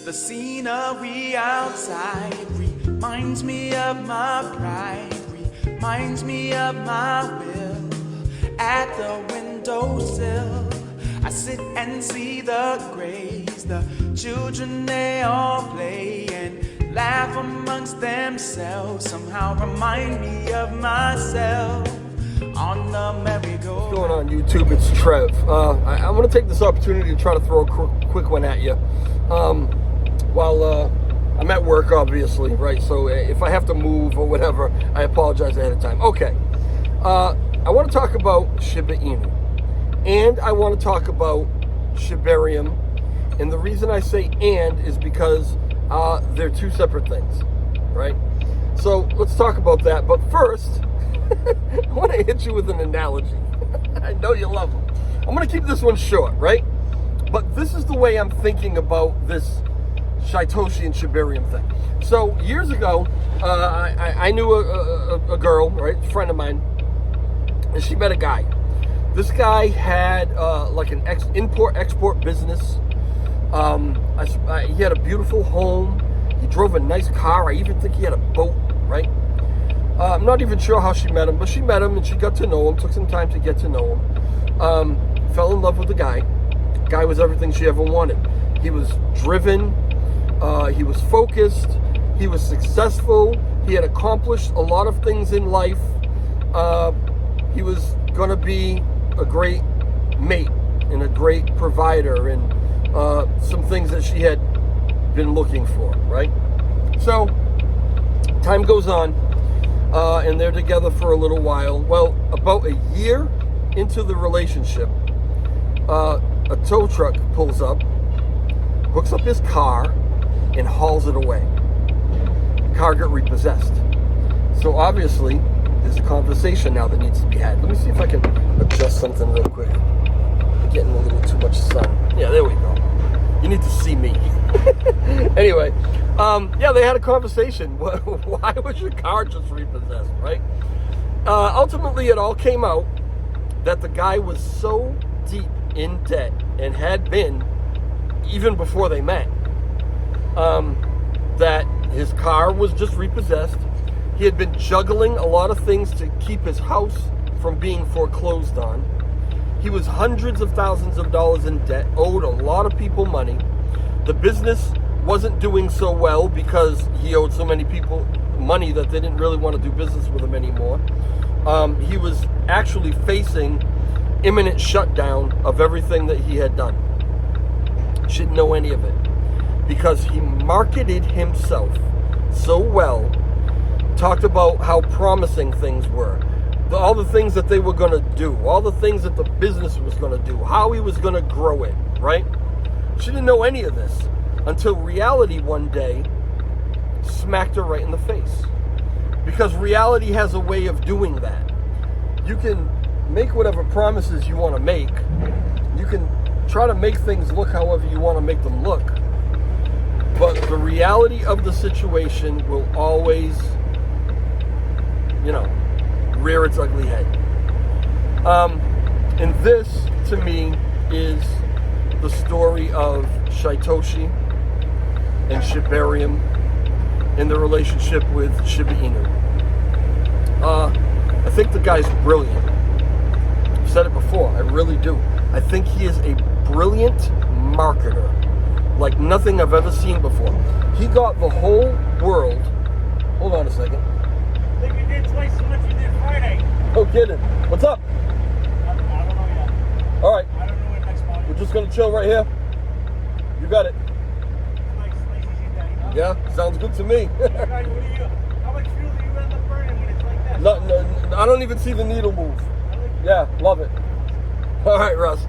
The scenery outside reminds me of my pride, reminds me of my will. At the windowsill, I sit and see the grays, the children they all play and laugh amongst themselves. Somehow remind me of myself on the merry-go-round. What's going on YouTube? It's Trev. I want to take this opportunity to try to throw a quick one at you. While I'm at work, obviously, right? So if I have to move or whatever, I apologize ahead of time. Okay. I want to talk about Shiba Inu. And I want to talk about Shibarium. And the reason I say and is because they're two separate things, right? So let's talk about that. But first, I want to hit you with an analogy. I know you love them. I'm going to keep this one short, right? But this is the way I'm thinking about this Shytoshi and Shibarium thing. So years ago, I knew a girl, right, a friend of mine, and she met a guy. This guy had like an import-export business. He had a beautiful home. He drove a nice car. I even think he had a boat, right? I'm not even sure how she met him, but she met him and she got to know him. Took some time to get to know him. Fell in love with the guy. Guy was everything she ever wanted. He was driven. He was focused. He was successful. He had accomplished a lot of things in life. He was going to be a great mate and a great provider and some things that she had been looking for, right? So time goes on and they're together for a little while. Well, about a year into the relationship, a tow truck pulls up, hooks up his car, and hauls it away. The car got repossessed. So obviously, there's a conversation now that needs to be had. Let me see if I can adjust something real quick. I'm getting a little too much sun. Yeah, there we go. You need to see me. Anyway, yeah, they had a conversation. Why was your car just repossessed, right? Ultimately, it all came out that the guy was so deep in debt and had been even before they met, that his car was just repossessed. He had been juggling a lot of things to keep his house from being foreclosed on. He was hundreds of thousands of dollars in debt, owed a lot of people money. The business wasn't doing so well because he owed so many people money that they didn't really want to do business with him anymore. He was actually facing imminent shutdown of everything that he had done. She didn't know any of it because he marketed himself so well, talked about how promising things were, all the things that they were going to do, all the things that the business was going to do, how he was going to grow it, right? She didn't know any of this until reality one day smacked her right in the face. Because reality has a way of doing that. You can make whatever promises you want to make. You can try to make things look however you want to make them look. But the reality of the situation will always, rear its ugly head. And this, to me, is the story of Shytoshi and Shibarium and the relationship with Shiba Inu. I think the guy's brilliant. I've said it before, I really do. I think he is a brilliant marketer, like nothing I've ever seen before. He got the whole world. Hold on a second. I think you did twice as much as you did Friday. No kidding. What's up? I don't know yet. All right. I don't know what next month. We're just gonna chill right here. You got it. Nice, easy day, huh? Yeah, sounds good to me. How much fuel do you end up burning when it's like that? No, I don't even see the needle move. Really? Yeah, love it. All right, Russ.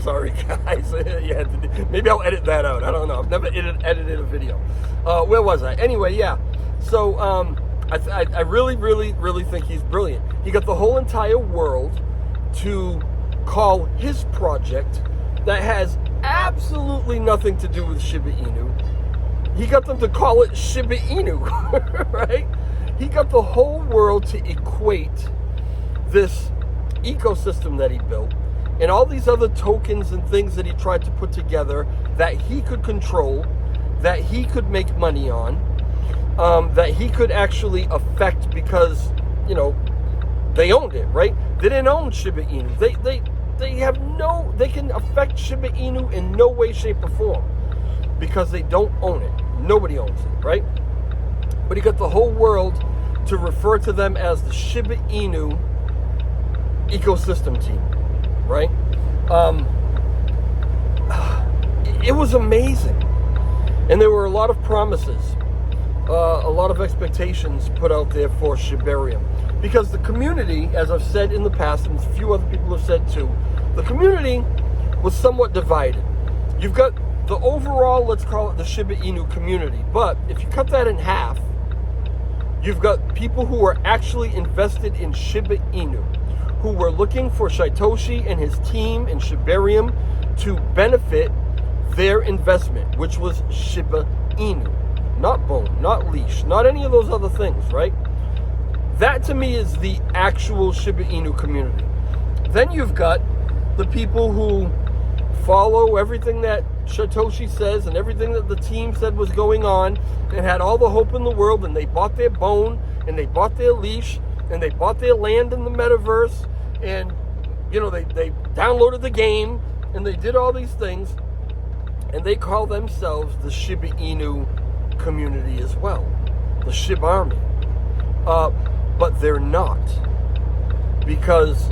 Sorry, guys. You had to maybe I'll edit that out. I don't know. I've never edited a video. Where was I? Anyway, yeah. So I really, really, really think he's brilliant. He got the whole entire world to call his project that has absolutely nothing to do with Shiba Inu. He got them to call it Shiba Inu, right? He got the whole world to equate this ecosystem that he built and all these other tokens and things that he tried to put together that he could control, that he could make money on, that he could actually affect because, you know, they owned it, right? They didn't own Shiba Inu. They can affect Shiba Inu in no way, shape, or form because they don't own it. Nobody owns it, right? But he got the whole world to refer to them as the Shiba Inu ecosystem team, right? It was amazing. And there were a lot of promises, a lot of expectations put out there for Shibarium. Because the community, as I've said in the past, and a few other people have said too, the community was somewhat divided. You've got the overall, let's call it the Shiba Inu community. But if you cut that in half, you've got people who are actually invested in Shiba Inu, who were looking for Shytoshi and his team in Shibarium to benefit their investment, which was Shiba Inu. Not Bone, not Leash, not any of those other things, right? That to me is the actual Shiba Inu community. Then you've got the people who follow everything that Shytoshi says and everything that the team said was going on and had all the hope in the world, and they bought their Bone and they bought their Leash and they bought their land in the metaverse, and you know, they downloaded the game and they did all these things, and they call themselves the Shiba Inu community as well, the Shiba Army. But they're not, because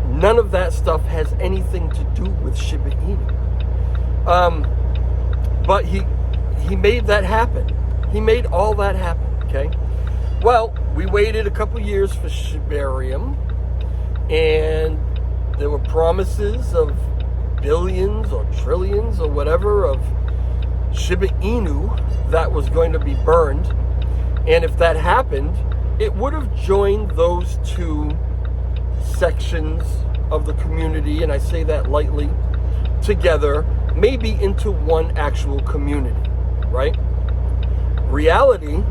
none of that stuff has anything to do with Shiba Inu. But he made that happen. He made all that happen, okay? Well, we waited a couple years for Shibarium, and there were promises of billions or trillions or whatever of Shiba Inu that was going to be burned. And if that happened, it would have joined those two sections of the community, and I say that lightly, together, maybe into one actual community, right? Reality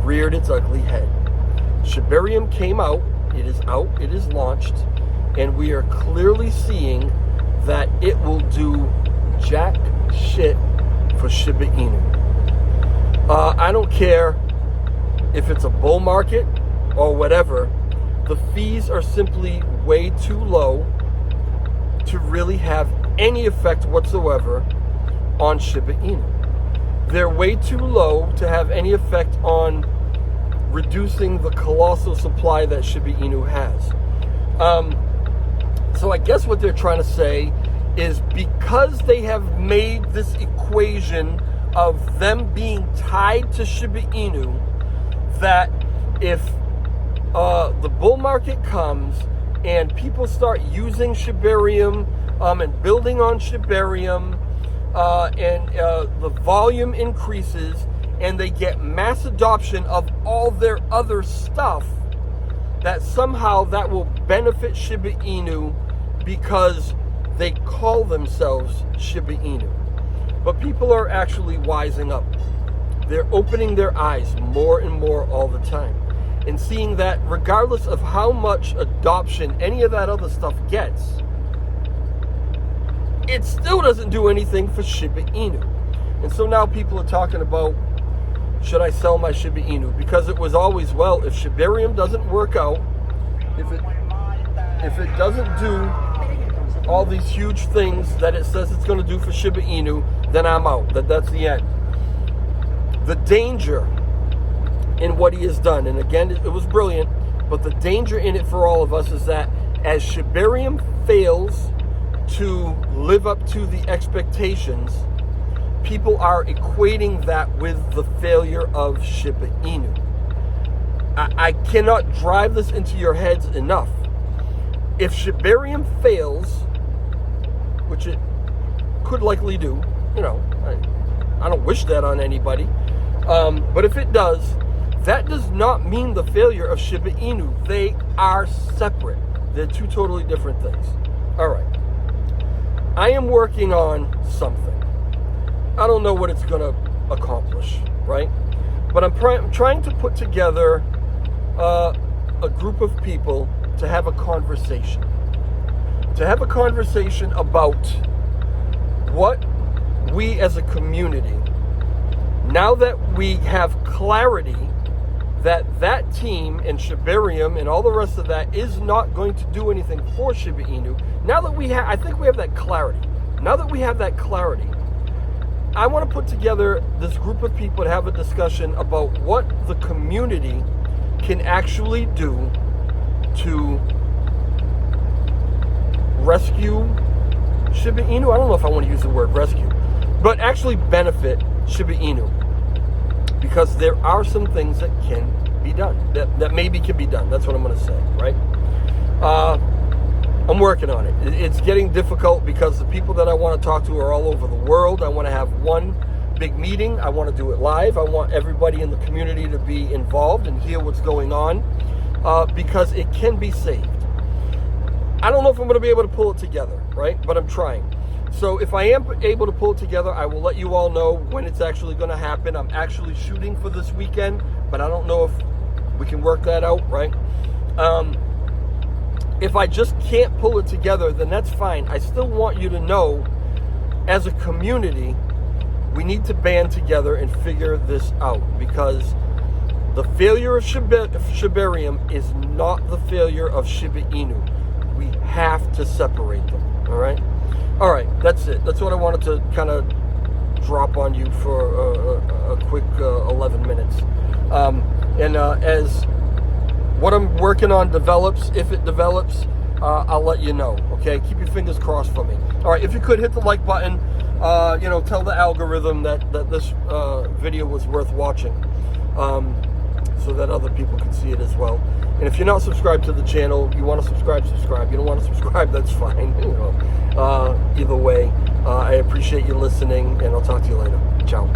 reared its ugly head. Shibarium came out, it is launched, and we are clearly seeing that it will do jack shit for Shiba Inu. I don't care if it's a bull market or whatever, the fees are simply way too low to really have any effect whatsoever on Shiba Inu. They're way too low to have any effect on reducing the colossal supply that Shiba Inu has. So I guess what they're trying to say is, because they have made this equation of them being tied to Shiba Inu, that if the bull market comes and people start using Shibarium and building on Shibarium, and the volume increases and they get mass adoption of all their other stuff, that somehow that will benefit Shiba Inu because they call themselves Shiba Inu. But people are actually wising up. They're opening their eyes more and more all the time, and seeing that regardless of how much adoption any of that other stuff gets, it still doesn't do anything for Shiba Inu. And so now people are talking about, should I sell my Shiba Inu? Because it was always, well, if Shibarium doesn't work out, if it doesn't do all these huge things that it says it's going to do for Shiba Inu, then I'm out. That's the end. The danger in what he has done, and again, it was brilliant, but the danger in it for all of us is that as Shibarium fails to live up to the expectations, people are equating that with the failure of Shiba Inu. I cannot drive this into your heads enough. If Shibarium fails, which it could likely do, you know, I don't wish that on anybody, but if it does, that does not mean the failure of Shiba Inu. They are separate. They're two totally different things. All right. I am working on something. I don't know what it's going to accomplish, right? But I'm trying to put together a group of people to have a conversation. to have a conversation about what we as a community, now that we have clarity that team and Shibarium and all the rest of that is not going to do anything for Shiba Inu. Now that I think we have that clarity. Now that we have that clarity, I want to put together this group of people to have a discussion about what the community can actually do to rescue Shiba Inu. I don't know if I want to use the word rescue, but actually benefit Shiba Inu. Because there are some things that can be done, that maybe can be done. That's what I'm going to say, right? I'm working on it. It's getting difficult because the people that I want to talk to are all over the world. I want to have one big meeting. I want to do it live. I want everybody in the community to be involved and hear what's going on because it can be saved. I don't know if I'm going to be able to pull it together, right? But I'm trying. So if I am able to pull it together, I will let you all know when it's actually going to happen. I'm actually shooting for this weekend, but I don't know if we can work that out, right? If I just can't pull it together, then that's fine. I still want you to know, as a community, we need to band together and figure this out, because the failure of Shibarium is not the failure of Shiba Inu. We have to separate them, all right? All right, that's it. That's what I wanted to kind of drop on you for a quick 11 minutes. As what I'm working on develops, if it develops, I'll let you know, okay? Keep your fingers crossed for me. All right, if you could hit the like button, tell the algorithm that this video was worth watching, so that other people can see it as well. And if you're not subscribed to the channel, you want to subscribe. You don't want to subscribe, that's fine. Either way, I appreciate you listening, and I'll talk to you later. Ciao.